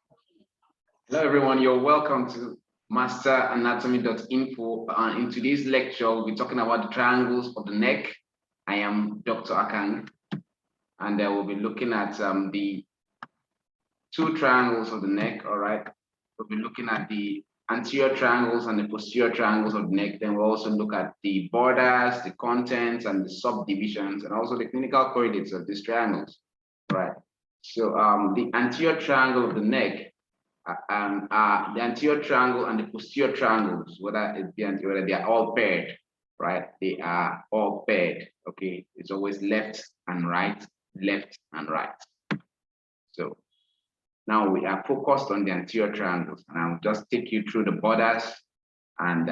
Hello, everyone. You're welcome to masteranatomy.info. In today's lecture, we'll be talking about the triangles of the neck. I am Dr. Akang, and we'll be looking at the two triangles of the neck. All right. We'll be looking at the anterior triangles and the posterior triangles of the neck. Then we'll also look at the borders, the contents, and the subdivisions, and also the clinical correlates of these triangles. All right. So the anterior triangle of the neck, the anterior triangle and the posterior triangles, whether they are all paired, right? They are all paired. Okay, it's always left and right, left and right. So now we are focused on the anterior triangles, and I'll just take you through the borders and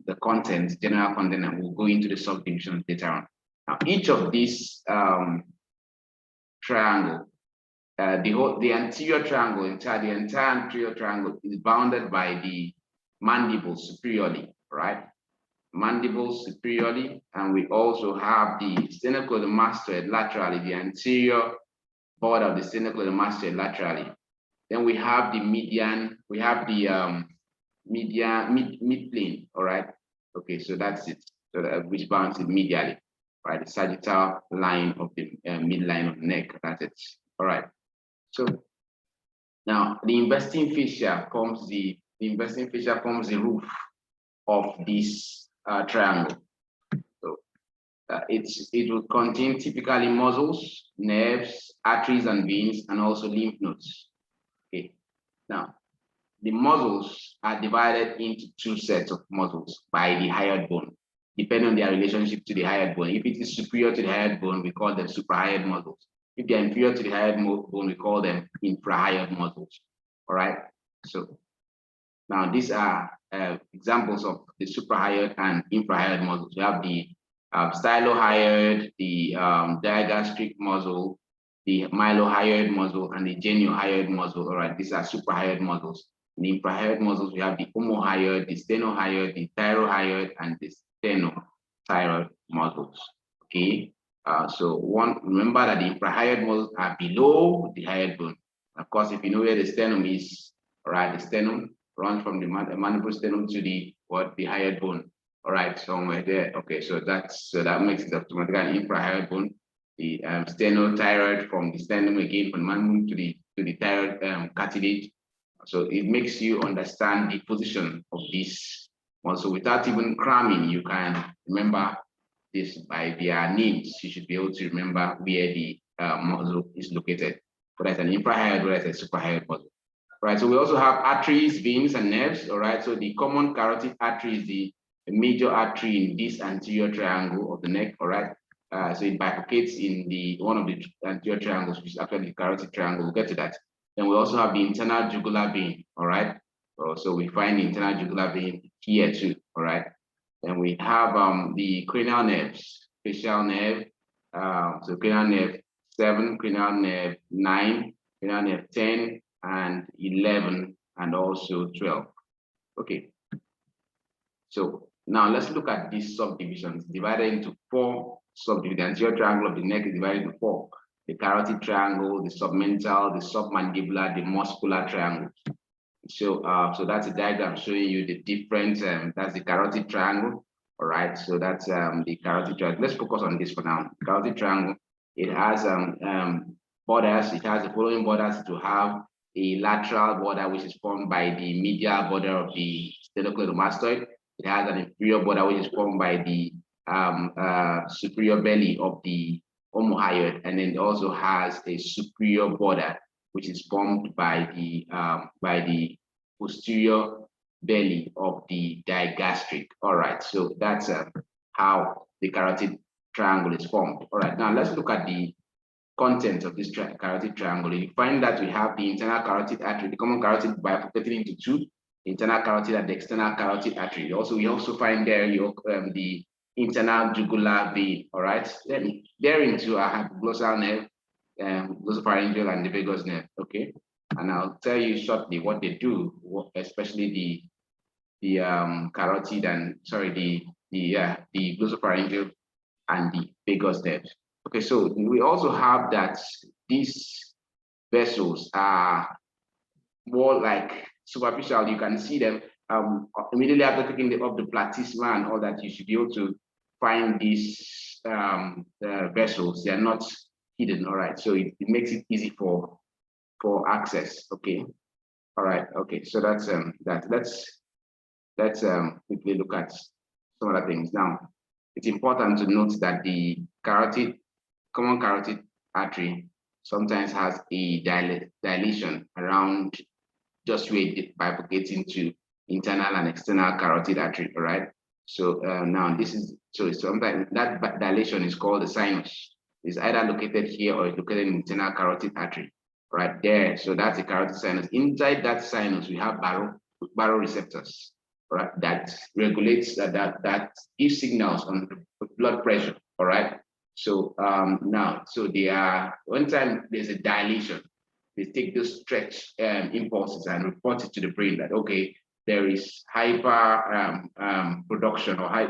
the contents, general content, and we'll go into the subdivisions later on. Now, each of these triangle, the anterior triangle, the entire anterior triangle is bounded by the mandible superiorly, right? Mandible superiorly, and we also have the sternocleidomastoid laterally, the anterior border of the sternocleidomastoid laterally. Then we have the median, we have the midplane, all right? Okay, so that's it, so which bounds it medially, right? The sagittal line of the midline of the neck, that's it, all right? So now the investing fascia forms the roof of this triangle. So it will contain typically muscles, nerves, arteries and veins, and also lymph nodes. Okay. Now the muscles are divided into two sets of muscles by the hyoid bone, depending on their relationship to the hyoid bone. If it is superior to the hyoid bone, we call them suprahyoid muscles. If they are inferior to the hyoid bone, we call them infrahyoid muscles. All right. So now these are examples of the suprahyoid and infrahyoid muscles. We have the stylohyoid, the digastric muscle, the mylohyoid muscle, and the geniohyoid muscle. All right, these are suprahyoid muscles. In the infrahyoid muscles, we have the omohyoid, the stenohyoid, the thyrohyoid, and the stenothyroid muscles. Okay. So remember that the infrahyoid muscles are below the hyoid bone. Of course, if you know where the sternum is, all right, the sternum runs from the mandible sternum to the hyoid bone. All right, somewhere there. Okay, so that makes it automatically infrahyoid bone. The stenothyroid from the sternum again from the mandible to the thyroid cartilage. So it makes you understand the position of this one. So without even cramming, you can remember this by their names. You should be able to remember where the muscle is located, whether it's an infrahyoid, whether it's a suprahyoid muscle. Right, so we also have arteries, veins, and nerves. All right, so the common carotid artery is the major artery in this anterior triangle of the neck. All right, so it bifurcates in one of the anterior triangles, which is actually the carotid triangle. We'll get to that. Then we also have the internal jugular vein. All right, so we find the internal jugular vein here too. All right. Then we have the cranial nerves, facial nerve, so cranial nerve 7, cranial nerve 9, cranial nerve 10, and 11, and also 12. Okay. So now let's look at these subdivisions divided into 4 subdivisions. The anterior triangle of the neck is divided into 4. The carotid triangle, the submental, the submandibular, the muscular triangle. So, so that's a diagram showing you the different, that's the carotid triangle. All right, so that's the carotid triangle. Let's focus on this for now. The carotid triangle, it has borders. It has the following borders to have a lateral border, which is formed by the medial border of the sternocleidomastoid. It has an inferior border, which is formed by the superior belly of the omohyoid, and then it also has a superior border, which is formed by the posterior belly of the digastric. All right, so that's how the carotid triangle is formed. All right, now let's look at the content of this carotid triangle. You find that we have the internal carotid artery, the common carotid bifurcated into 2, internal carotid and the external carotid artery. We also find there the internal jugular vein. All right, then therein too I have glossal nerve, glossopharyngeal, and the vagus nerve. Okay, and I'll tell you shortly what they do, especially the carotid and the glossopharyngeal and the vagus nerve. Okay, so we also have that these vessels are more like superficial. You can see them immediately after taking off the platysma and all that. You should be able to find these vessels. They are not hidden. All right, so it makes it easy for access. Okay, all right, okay. So that's that. Let's quickly look at some other things now. It's important to note that the common carotid artery sometimes has a dilation around just where it bifurcates into internal and external carotid artery, all right? So now this is, so sometimes that dilation is called the sinus. It's either located here or it's located in internal carotid artery, right there. So that's the carotid sinus. Inside that sinus, we have baroreceptors, right? That regulates, that gives signals on the blood pressure, all right? So now, so they are, one time there's a dilation, they take those stretch impulses and report it to the brain that, okay, there is hyper production or high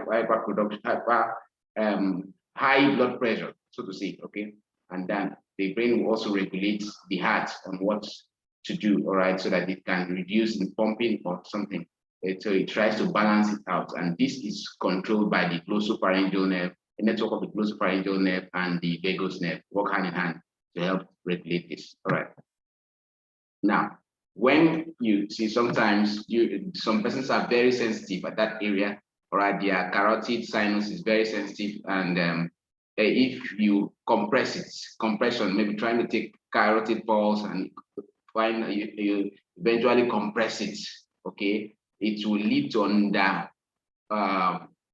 blood pressure, so to say, okay? And then the brain will also regulate the heart on what to do, all right, so that it can reduce the pumping or something. So it tries to balance it out. And this is controlled by the glossopharyngeal nerve, the network of the glossopharyngeal nerve and the vagus nerve work hand in hand to help regulate this, all right? Now, when you see sometimes some persons are very sensitive at that area, all right, their carotid sinus is very sensitive, and if you compress it, compression, maybe trying to take carotid pulse and find you eventually compress it, okay, it will lead to under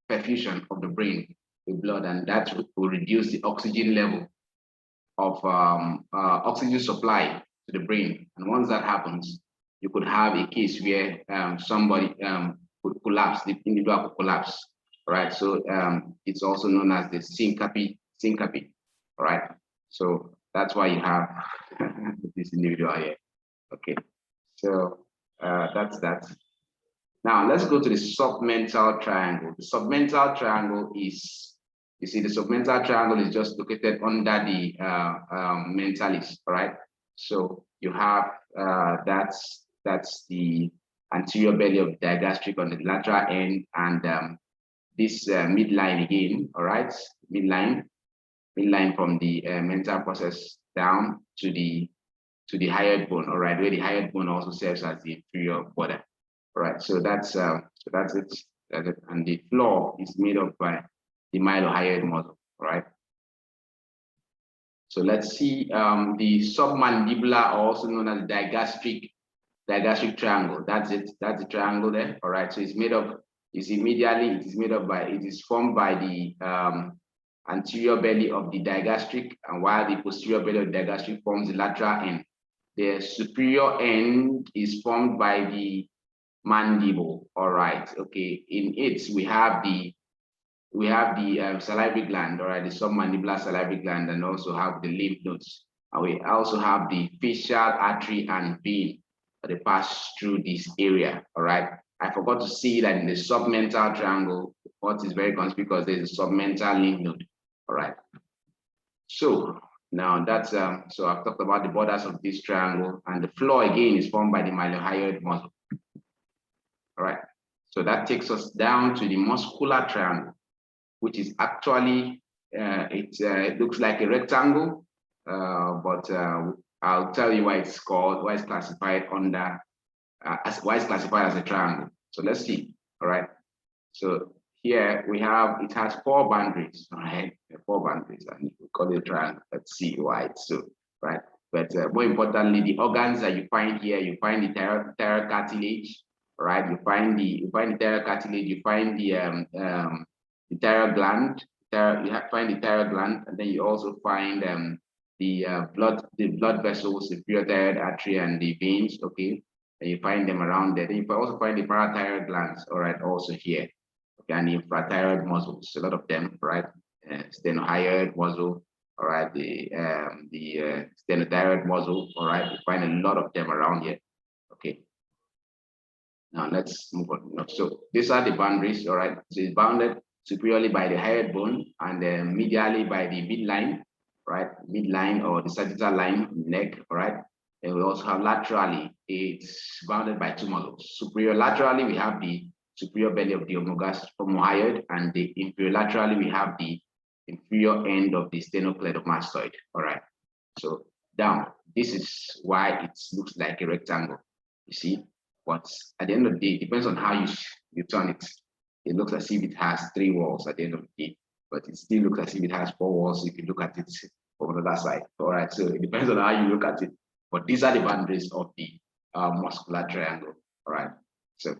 perfusion of the brain with blood, and that will reduce the oxygen level of oxygen supply to the brain. And once that happens, you could have a case where somebody could collapse, the individual could collapse, right? So it's also known as the syncope, all right? So that's why you have this individual here, okay? So that's that. Now let's go to the submental triangle. The submental triangle is, you see, the submental triangle is just located under the mentalis, all right? So you have that's the anterior belly of the digastric on the lateral end, and this midline again, all right? Midline from the mental process down to the hyoid bone, all right? Where the hyoid bone also serves as the inferior border, all right? So that's it. And the floor is made up by the mylohyoid muscle, all right? So let's see the submandibular, also known as the digastric triangle. That's it. That's the triangle there. All right. So it's made of, you see, medially, it is formed by the anterior belly of the digastric, and while the posterior belly of the digastric forms the lateral end. The superior end is formed by the mandible. All right. Okay. In it, we have the salivary gland, all right, the submandibular salivary gland, and also have the lymph nodes. And we also have the facial artery and vein that pass through this area, all right. I forgot to see that in the submental triangle, what is very conspicuous, there's a submental lymph node, all right. So now that's, so I've talked about the borders of this triangle, and the floor again is formed by the mylohyoid muscle, all right. So that takes us down to the muscular triangle, which is actually, it looks like a rectangle, but I'll tell you why it's classified under, why it's classified as a triangle. So let's see, all right? So here we have, it has 4 boundaries, all right? 4 boundaries, and we call it a triangle. Let's see why it's so, right? But more importantly, the organs that you find here, you find the thyroid cartilage, all right? You find the thyroid cartilage, you find the thyroid gland, find the thyroid gland, and then you also find the blood vessels, the superior thyroid artery and the veins, okay? And you find them around there. Then you also find the parathyroid glands, all right, also here. Okay, and the infrathyroid muscles, a lot of them, right? Stenohyoid muscle, all right, the sternothyroid muscle, all right? You find a lot of them around here, okay? Now let's move on. So these are the boundaries, all right? So it's bounded superiorly by the hyoid bone and then medially by the midline, right? Midline or the sagittal line, neck, all right? Then we also have laterally, it's bounded by two muscles. Superior laterally, we have the superior belly of the omohyoid, and the inferior laterally, we have the inferior end of the sternocleidomastoid. All right. So down, this is why it looks like a rectangle. You see, but at the end of the day, it depends on how you turn it. It looks as if it has 3 walls at the end of the day, but it still looks as if it has 4 walls if you look at it from the other side. All right, so it depends on how you look at it. But these are the boundaries of the muscular triangle. All right, so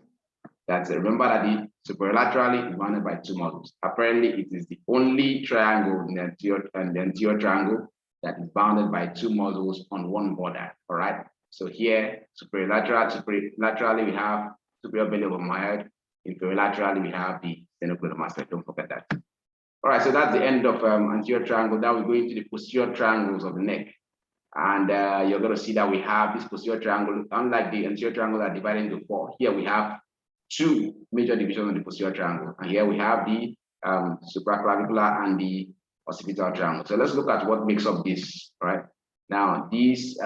that's it. Remember that the superlaterally is bounded by 2 muscles. Apparently, it is the only triangle in the anterior triangle that is bounded by 2 muscles on one border. All right. So here, superlaterally, we have superior belly of omohyoid. Inferiorlaterally, we have the sternocleidomastoid. Don't forget that. All right. So that's the end of anterior triangle. Now we go into the posterior triangles of the neck. And you're going to see that we have this posterior triangle, unlike the anterior triangle that divided into 4. Here we have 2 major divisions of the posterior triangle. And here we have the supraclavicular and the occipital triangle. So let's look at what makes up this, right? Now, this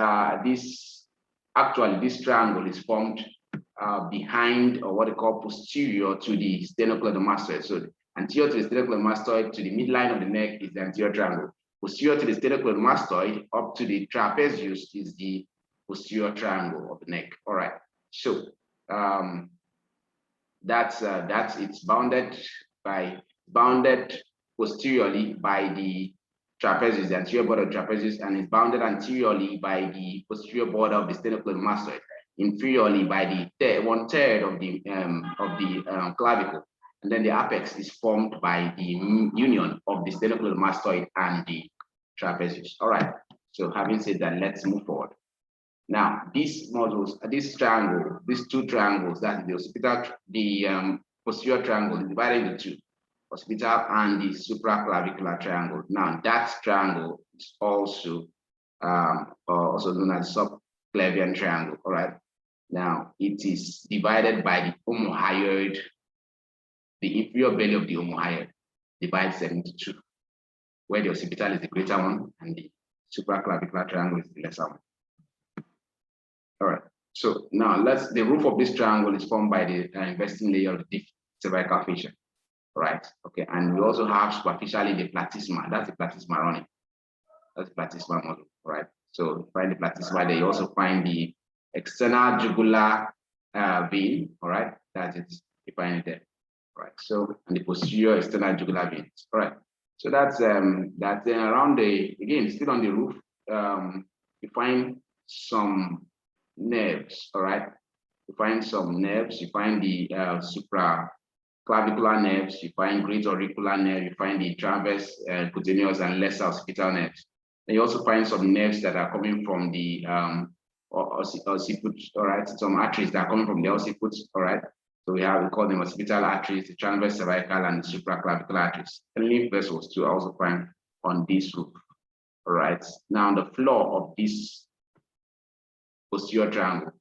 triangle is formed behind, or what they call posterior to the sternocleidomastoid. So anterior to the sternocleidomastoid to the midline of the neck is the anterior triangle. Posterior to the sternocleidomastoid up to the trapezius is the posterior triangle of the neck. All right. So it's bounded posteriorly by the trapezius, the anterior border of the trapezius, and is bounded anteriorly by the posterior border of the sternocleidomastoid, inferiorly by the 1/3 of the clavicle, and then the apex is formed by the union of the sternocleidomastoid and the trapezius. All right. So having said that, let's move forward. Now, these models, this triangle, these 2 triangles, that is the posterior triangle, is divided into 2. Occipital and the supraclavicular triangle. Now, that triangle is also known as subclavian triangle. All right. Now, it is divided by the omohyoid. The inferior belly of the omohyoid divides them into 2, where the occipital is the greater one and the supraclavicular triangle is the lesser one. All right. So now the roof of this triangle is formed by the investing layer of the deep cervical fascia. Right. Okay. And we also have superficially the platysma. That's the platysma running. That's the platysma model. Right. So you find the platysma there. You also find the external jugular vein. All right. That's it. You find it there. Right. So and the posterior external jugular veins. All right. So that's around again still on the roof. You find some nerves. All right. You find some nerves. You find the supraclavicular nerves, you find great auricular nerve, you find the transverse cutaneous and lesser occipital nerves. And you also find some nerves that are coming from the occiput, all right, some arteries that are coming from the occiput, all right. So we call them occipital arteries, the transverse cervical and the supraclavicular arteries. And lymph vessels too, I also find on this roof, all right. Now the floor of this posterior triangle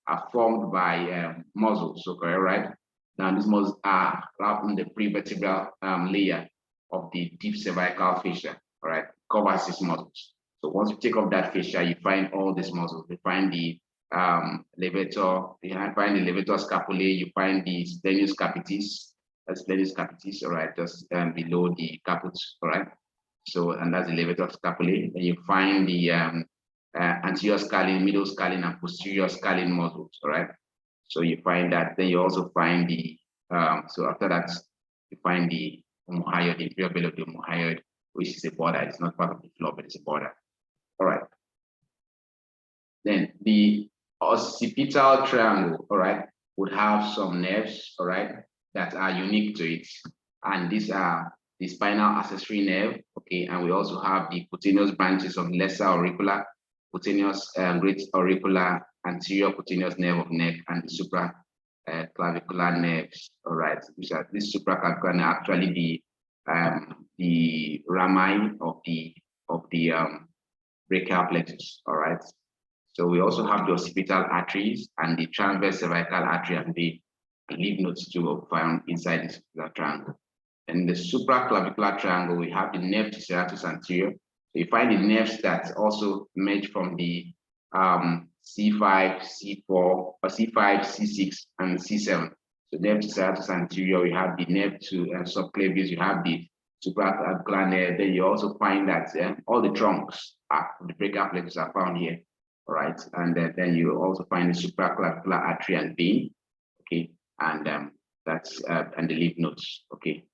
are formed by muscles, okay, right? Now these muscles are wrapped in the prevertebral layer of the deep cervical fascia, all right, covers these muscles. So once you take off that fascia, you find all these muscles. You find the levator, you find the levator scapulae, you find the splenius capitis, that's splenius capitis, all right, just below the caput, all right. So, and that's the levator scapulae. And you find the anterior scalene, middle scalene, and posterior scalene muscles, all right. So you find that. Then you also find the so after that you find the omohyoid, the inferior belly of the omohyoid, which is a border. It's not part of the floor, but it's a border. All right. Then the occipital triangle, all right, would have some nerves, all right, that are unique to it, and these are the spinal accessory nerve, okay, and we also have the cutaneous branches of lesser auricular, cutaneous great auricular, anterior cutaneous nerve of neck, and the supraclavicular nerves, all right, which are this supraclavicular nerve actually the rami of the brachial plexus, all right. So we also have the occipital arteries and the transverse cervical artery and the lymph nodes too found inside this triangle. In the supraclavicular triangle, we have the nerve serratus anterior. So you find the nerves that also emerge from the C5, C4, or C5, C6, and C7. So nerve to serratus anterior, you have the nerve to subclavius, you have the supraclavicular nerve. Then you also find that all the trunks the brachial plexus are found here. All right, and then you also find the supraclavicular artery and vein. Okay, and that's and the lymph nodes. Okay,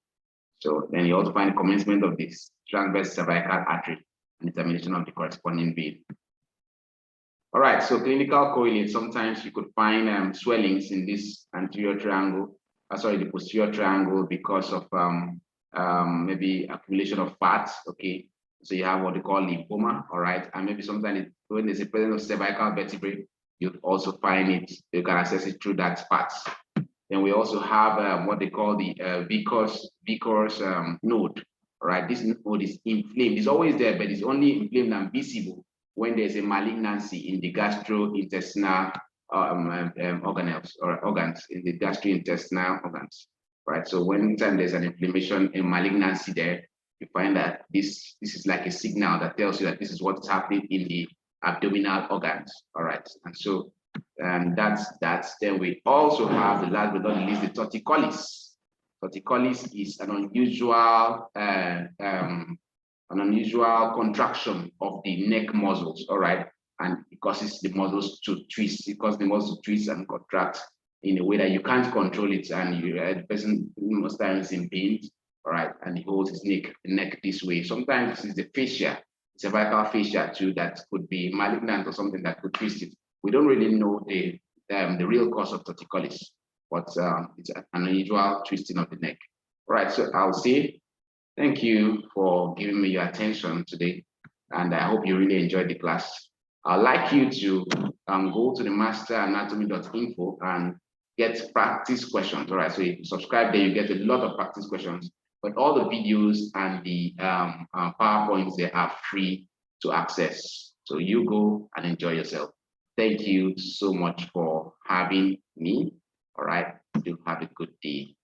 so then you also find the commencement of this transverse cervical artery and the termination of the corresponding vein. All right, so clinical correlates. Sometimes you could find swellings in this anterior triangle, the posterior triangle, because of maybe accumulation of fat. Okay, so you have what they call lymphoma. All right, and maybe sometimes when there's a presence of cervical vertebrae, you also find it. You can access it through that fat. Then we also have what they call the Vickers node. All right, this node is inflamed. It's always there, but it's only inflamed and visible when there's a malignancy in the gastrointestinal organelles or organs, in the gastrointestinal organs, right? So when there's an inflammation and malignancy there, you find that this is like a signal that tells you that this is what's happening in the abdominal organs, all right? And so that's then we also have the last but not least, the torticollis. Torticollis is an unusual contraction of the neck muscles, all right? And it causes the muscles to twist. It causes the muscles to twist and contract in a way that you can't control it. And the person most times in pain, all right? And he holds his neck this way. Sometimes it's the fascia, cervical fascia too, that could be malignant or something that could twist it. We don't really know the real cause of torticollis, but it's an unusual twisting of the neck. All right, so I'll say thank you for giving me your attention today, and I hope you really enjoyed the class. I'd like you to go to the masteranatomy.info and get practice questions. All right, so if you subscribe there, you get a lot of practice questions, but all the videos and the PowerPoints, they are free to access. So you go and enjoy yourself. Thank you so much for having me. All right, you have a good day.